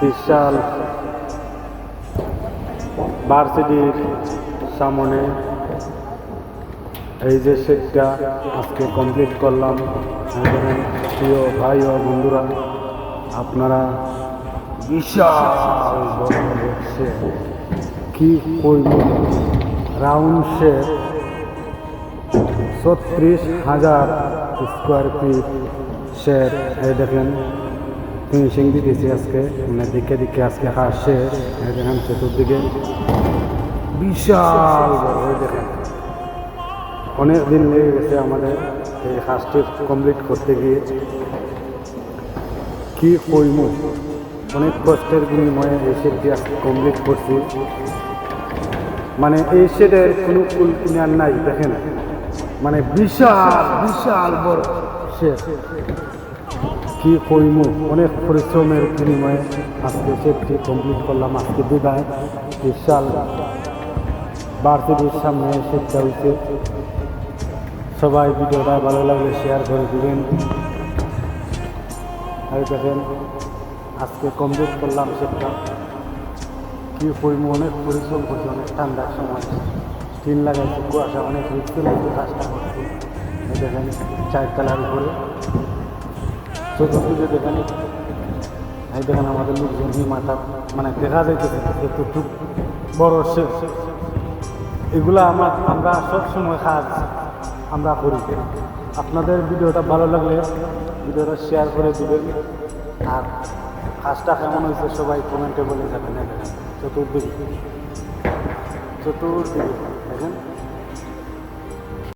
বিশাল ভার্সিটির সামনে এই যে শেডটা আজকে কমপ্লিট করলাম। প্রিয় ভাই ও বন্ধুরা, আপনারা বিশাল বড় শেড, কি কইব, round shed 36,000 square feet shed. এই দেখেন ফিনিশিং দিতেছি আজকে, মানে দিকে দিকে আজকে হাঁস শেড। এই দেখেন চতুর্দিকে বিশাল বড়। ওই দেখেন অনেক দিন লেগে গেছে আমাদের এই হাঁসটি কমপ্লিট করতে গিয়ে, কি কইব, অনেক কষ্টের বিনিময়ে এই শেডটি আজকে কমপ্লিট করছি। মানে এই শেডের কোনো কুল কিনার নাই, দেখেন মানে বিশাল বিশাল বড় শেড, কি কইব, অনেক পরিশ্রমের বিনিময়ে আজকে শেডটি কমপ্লিট করলাম। আজকে বিদায়, বিশাল ভার্সিটির সামনে শেডটা হয়েছে। সবাই ভিডিওটা ভালো লাগলে শেয়ার করে দিবেন। আর দেখেন আজকে কমপ্লিট করলাম শেডটা, কি কইব, অনেক পরিশ্রম করছি, অনেক ঠান্ডার সময় টিন লাগাইছি, কুয়াশা অনেক রিস্ক লাগছে কাজটা করছি। দেখেন 4 তলার উপরে চতুর্দিকে দেখেন, এই দেখেন আমাদের লোকজন মাথা মানে দেখা যাইতেছে এতটুকু বড় শেড। এগুলা আমরা সবসময় কাজ আমরা করি। আপনাদের ভিডিওটা ভালো লাগলে ভিডিওটা শেয়ার করে দিবেন, আর কাজটা কেমন হয়েছে সবাই কমেন্টে বলে যাবেন। চতুর্দিকে